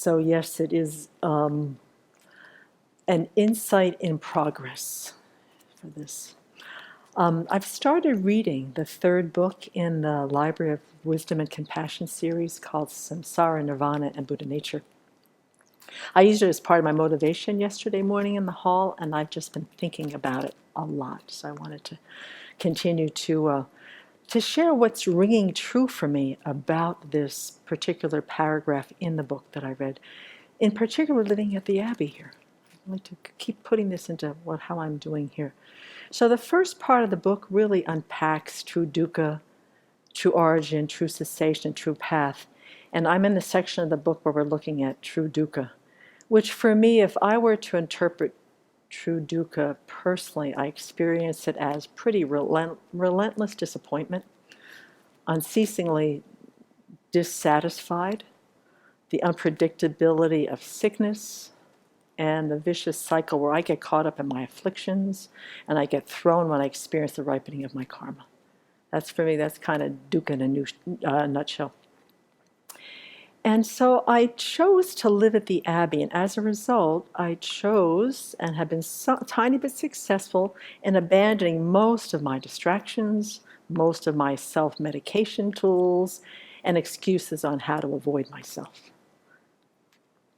So yes, it is an insight in progress for this. I've started reading the third book in the Library of Wisdom and Compassion series called Samsara, Nirvana, and Buddha Nature. I used it as part of my motivation yesterday morning in the hall, and I've just been thinking about it a lot. So I wanted to continue to share what's ringing true for me about this particular paragraph in the book that I read. In particular, living at the Abbey here. I'd like to keep putting this into how I'm doing here. So the first part of the book really unpacks true dukkha, true origin, true cessation, true path. And I'm in the section of the book where we're looking at true dukkha, which for me, if I were to interpret true dukkha personally, I experience it as pretty relentless disappointment, unceasingly dissatisfied, the unpredictability of sickness, and the vicious cycle where I get caught up in my afflictions and I get thrown when I experience the ripening of my karma. That's for me, that's kind of dukkha in a nutshell. And so I chose to live at the Abbey, and as a result, I chose and have been tiny bit successful in abandoning most of my distractions, most of my self-medication tools, and excuses on how to avoid myself.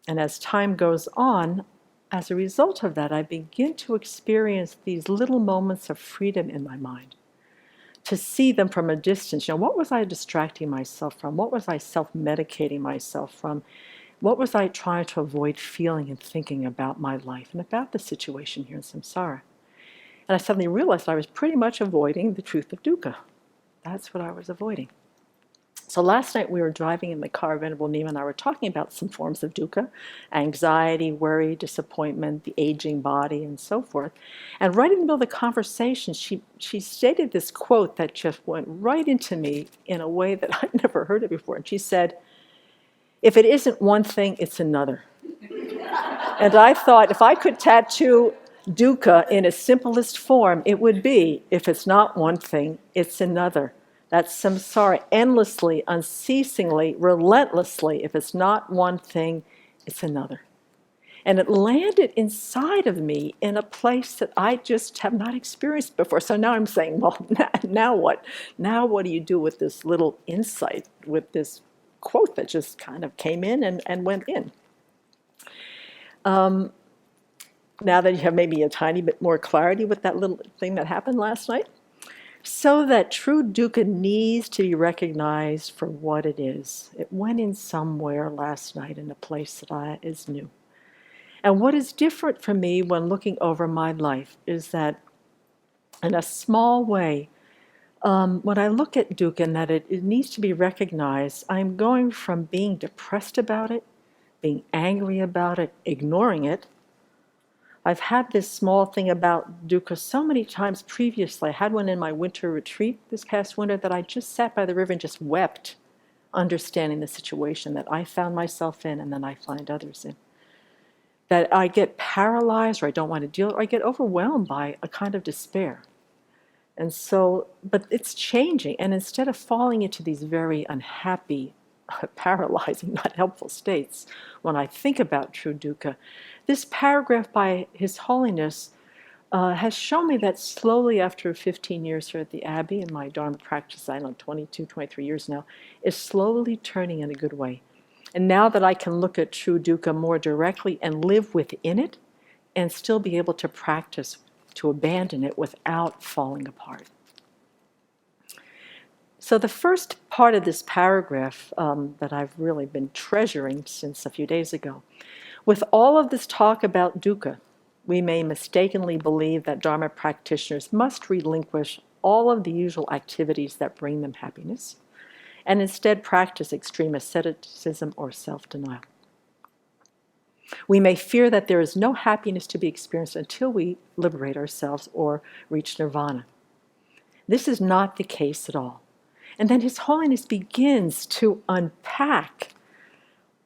And as time goes on, as a result of that, I begin to experience these little moments of freedom in my mind, to see them from a distance. What was I distracting myself from? What was I self-medicating myself from? What was I trying to avoid feeling and thinking about my life and about the situation here in samsara? And I suddenly realized I was pretty much avoiding the truth of dukkha. That's what I was avoiding. So last night we were driving in the car, Venerable Nima and I were talking about some forms of dukkha, anxiety, worry, disappointment, the aging body, and so forth. And right in the middle of the conversation, she stated this quote that just went right into me in a way that I'd never heard it before. And she said, "If it isn't one thing, it's another." And I thought, if I could tattoo dukkha in its simplest form, it would be, if it's not one thing, it's another. That's samsara, endlessly, unceasingly, relentlessly. If it's not one thing, it's another. And it landed inside of me in a place that I just have not experienced before. So now I'm saying, well, now what? Now what do you do with this little insight, with this quote that just kind of came in and went in? Now that you have maybe a tiny bit more clarity with that little thing that happened last night, so that true dukkha needs to be recognized for what it is. It went in somewhere last night in a place that is new. And what is different for me when looking over my life is that in a small way, when I look at dukkha and that it needs to be recognized, I'm going from being depressed about it, being angry about it, ignoring it. I've had this small thing about dukkha so many times previously. I had one in my winter retreat this past winter that I just sat by the river and just wept, understanding the situation that I found myself in and then I find others in. That I get paralyzed or I don't want to deal, or I get overwhelmed by a kind of despair. And so, but it's changing. And instead of falling into these very unhappy, paralyzing, not helpful states, when I think about true dukkha, this paragraph by His Holiness has shown me that slowly after 15 years here at the Abbey, and my Dharma practice, I don't know, 22, 23 years now, is slowly turning in a good way. And now that I can look at true dukkha more directly and live within it, and still be able to practice to abandon it without falling apart. So the first part of this paragraph that I've really been treasuring since a few days ago, with all of this talk about dukkha, we may mistakenly believe that Dharma practitioners must relinquish all of the usual activities that bring them happiness, and instead practice extreme asceticism or self-denial. We may fear that there is no happiness to be experienced until we liberate ourselves or reach nirvana. This is not the case at all. And then His Holiness begins to unpack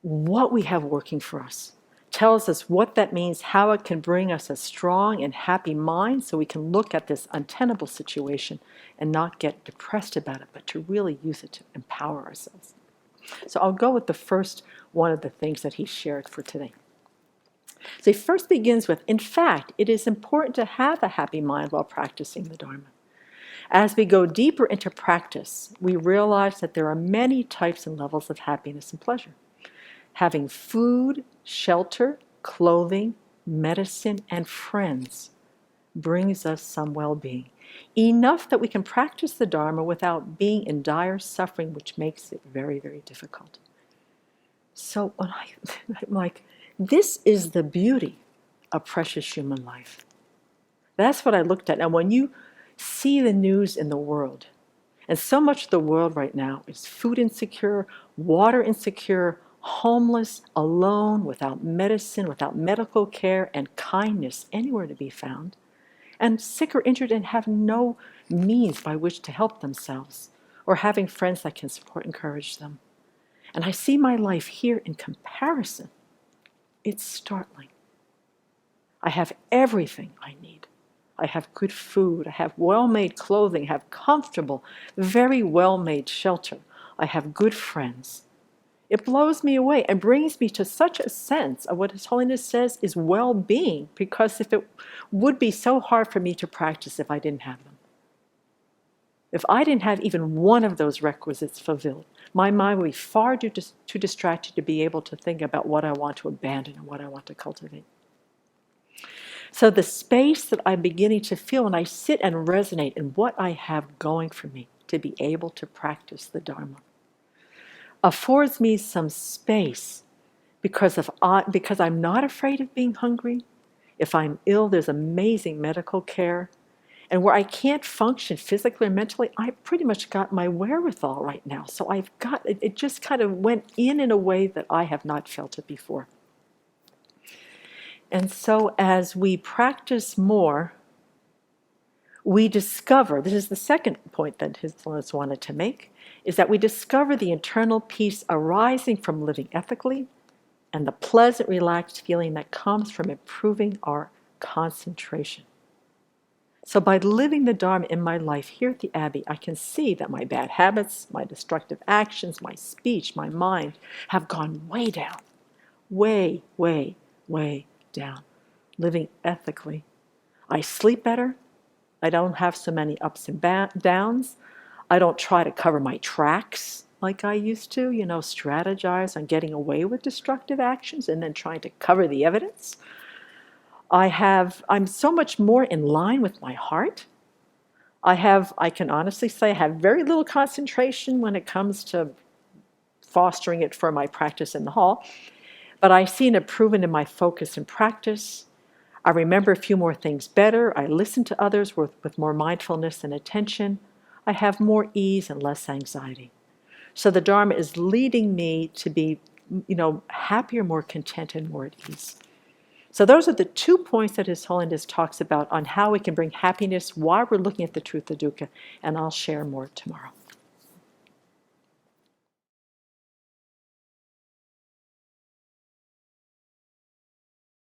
what we have working for us, tells us what that means, how it can bring us a strong and happy mind so we can look at this untenable situation and not get depressed about it, but to really use it to empower ourselves. So I'll go with the first one of the things that he shared for today. So he first begins with, in fact, it is important to have a happy mind while practicing the Dharma. As we go deeper into practice, we realize that there are many types and levels of happiness and pleasure. Having food, shelter, clothing, medicine, and friends brings us some well-being, enough that we can practice the Dharma without being in dire suffering, which makes it very, very difficult. So when I'm like, this is the beauty of precious human life. That's what I looked at. And when you see the news in the world, and so much of the world right now is food insecure, water insecure, homeless, alone, without medicine, without medical care and kindness anywhere to be found, and sick or injured and have no means by which to help themselves, or having friends that can support and encourage them. And I see my life here in comparison. It's startling. I have everything I need. I have good food. I have well-made clothing. I have comfortable, very well-made shelter. I have good friends. It blows me away and brings me to such a sense of what His Holiness says is well-being, because if it would be so hard for me to practice if I didn't have them. If I didn't have even one of those requisites fulfilled, my mind would be far too distracted to be able to think about what I want to abandon and what I want to cultivate. So the space that I'm beginning to feel when I sit and resonate in what I have going for me to be able to practice the Dharma affords me some space because I'm not afraid of being hungry. If I'm ill, there's amazing medical care. And where I can't function physically or mentally, I pretty much got my wherewithal right now. So it just kind of went in a way that I have not felt it before. And so as we practice more, we discover, this is the second point that His Holiness wanted to make, is that we discover the internal peace arising from living ethically and the pleasant, relaxed feeling that comes from improving our concentration. So by living the Dharma in my life here at the Abbey, I can see that my bad habits, my destructive actions, my speech, my mind have gone way down. Way, way, way down. Living ethically. I sleep better. I don't have so many ups and downs. I don't try to cover my tracks like I used to, strategize on getting away with destructive actions and then trying to cover the evidence. I'm so much more in line with my heart. I can honestly say I have very little concentration when it comes to fostering it for my practice in the hall, but I see an improvement in my focus and practice. I remember a few more things better. I listen to others with more mindfulness and attention. I have more ease and less anxiety. So the Dharma is leading me to be, happier, more content, and more at ease. So those are the 2 points that His Holiness talks about on how we can bring happiness while we're looking at the truth of dukkha, and I'll share more tomorrow.